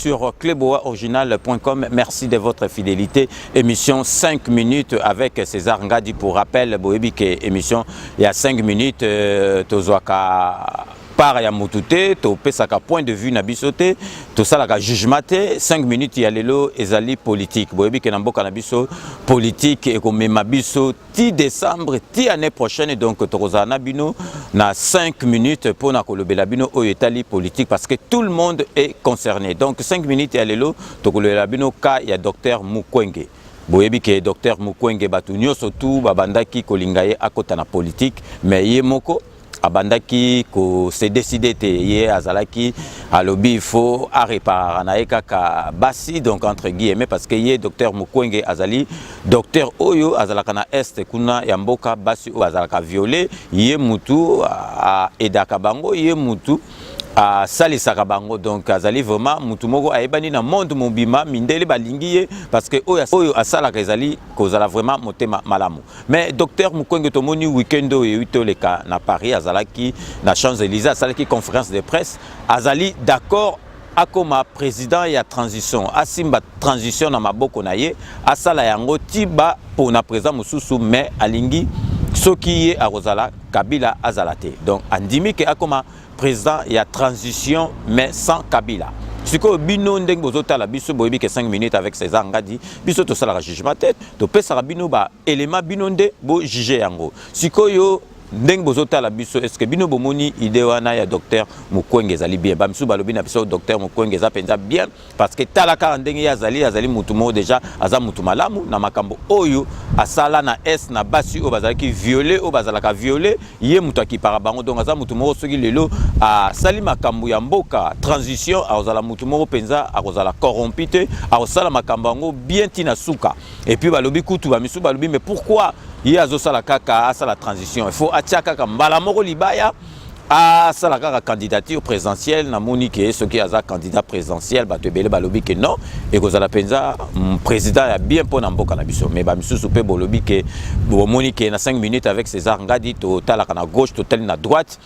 sur cleboaoriginal.com. Merci de votre fidélité. Émission 5 minutes avec César Ngadi. Pour rappel, Boébike émission il y a 5 minutes. Tozoaka par ya mutute, to pesaka point de vue na bisote, to salaka jugement 5 minutes ya lelo ezali politique. Boébike na mboka na biso politique et comme ma biso ti décembre ti année prochaine, donc tokozana bino na 5 minutes pour na kolobela bino o etali politique parce que tout le monde est concerné. Donc 5 minutes ya lelo to kolobela bino ka ya docteur Mukwege. Boébike docteur Mukwege batu nyoso tu babandaki kolingaye akota na politique mais ye moko abandaki ko se décider te ye azalaki alobi il faut réparer na ekaka basi donc entre guillemets parce que ye docteur Mukwege azali docteur oyo azalaka na est kuna ya mboka basi o azalaka violé ye mutu a edaka bango ye mutu a salisaka bango donc azali vraiment mutu moko ayebani na monde mobima mindele balingi ye parce que oyo asalaka ezali kozala vraiment motema malamu. Mais docteur Mukwege tomoni weekend oyo itoleka na Paris azalaki na Champs-Élysées asalaki conférence de presse azali d'accord akoma président ya transition asimba transition na maboko na ye asala yango tiba pona président mususu mais alingi soki ye akozala Kabila azalate donc andimi ke akoma président ya transition mais sans Kabila. Siko bino ndeng bozotala biso boyebike 5 minutes avec César Ngadi biso to sala jugement tête to pesa bino ba élément bino nde bo juger yango. Siko yo ndeng bozotala biso est-ce que bino bomoni idée wana ya docteur Mukwege ezali bien ba misu balobi na biso docteur Mukwege za penza bien parce que talaka ndenge ya azali mutu mo déjà aza mutu malamu na makambo oyo asala na est na basi o bazalaki violé o bazalaka violé ye mutu akipara bango donc aza mutu mo soki lelo asali makambo ya mboka transition azala mutu mo penza akozala corrompu te azala makambo yango bien tina suka et puis balobi kutu ba misu balobi mais pourquoi il y a la kaka à la transition. Il faut attirer comme balamoro libaya à la kaka candidature présidentielle. Na monique ce qui a un candidat présidentiel bah te belé balobi que non et que la penza président a bien pour n'amboka na biso mais bah misu soupe bolobi que monique na 5 minutes avec César Ngadi total à gauche total à droite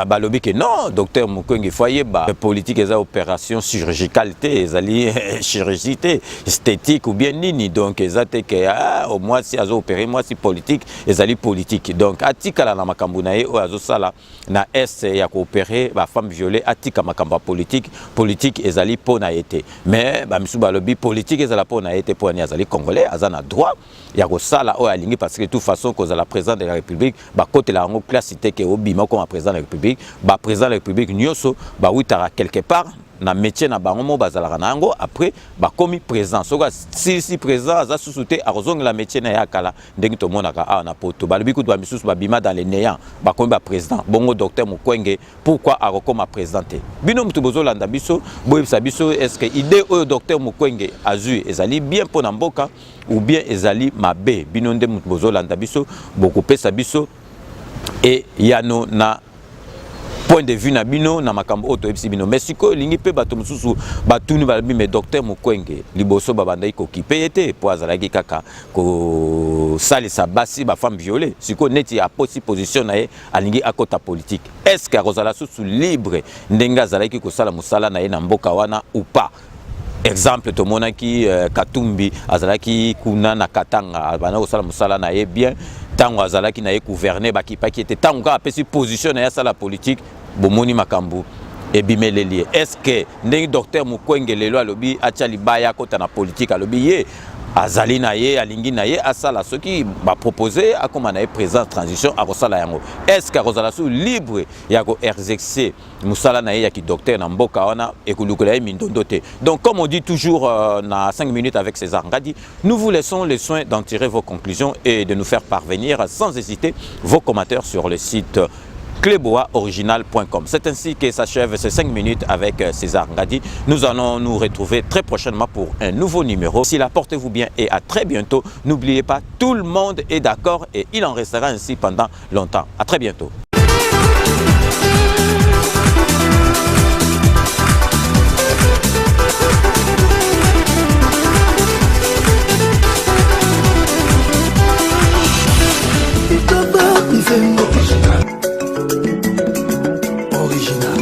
balobi que non docteur Mukwege foyer bah politique et opération chirurgicale ezali chirurgie esthétique ou bien nini donc ezate que au moins si azo opérer moi si politique ezali politique donc atika la makambo na ye o azo sala na est ya coopérer ba femme violée atika makambo politique ezali pona été mais ba misu balobi politique ezala pona été pona ezali congolais azana droit ya ko sala o alingi parce que de toute façon cause la président de la République ba côté la ngo classité que obima comme président de la République ba président de la République nyoso ba witara quelque part na métier na bango mo bazalaka nango après ba komi président soka si président aza susute arozonga la métier na yakala ndenge to monaka na poto balobi ku ba misusu ba bima dans les néants ba komi ba président bongo docteur Mukwege pourquoi arokoma présenté bino mutu bozolanda biso boyebisa biso est-ce que idée oyo docteur Mukwege azui ezali bien pona mboka ou bien ezali mabe bino nde mutu bozolanda biso bokopesa biso et yano na point de vue na bino na makambo auto ebisi bino mais siko lingi pe bato mususu batuni balobi mais docteur Mukwege liboso babandai ko kipete po azalaki kaka ko salisa basi ba femme violée siko neti a position na ye alingi akota politique est-ce que akozala sous libre ndenga azalaki ko sala musala na ye na mboka wana ou pas. Exemple to monaki Katumbi azalaki kuna na Katanga bana ko sala musala na ye bien tango azalaki na ye gouverner bakipaki était tango ka apesi position na ya sala politique bomoni makambu ebimeleli est-ce que ndenge docteur Mukwege lelo alobi atia libaya kota na politique alobi ye azali na ye alingi na ye asala soki ba proposer akoma na ye président transition akosala yango est-ce que akozala sous libre ya ko exercer musala na ye ya ki docteur na mboka wana ekulukola ye mindondo te. Donc comme on dit toujours na 5 minutes avec César Ngadi, nous vous laissons le soin d'en tirer vos conclusions et de nous faire parvenir sans hésiter vos commentaires sur le site cleboaoriginal.com. C'est ainsi que s'achève ces 5 minutes avec César Ngadi. Nous allons nous retrouver très prochainement pour un nouveau numéro. D'ici là, portez-vous bien et à très bientôt. N'oubliez pas, tout le monde est d'accord et il en restera ainsi pendant longtemps. À très bientôt. Original.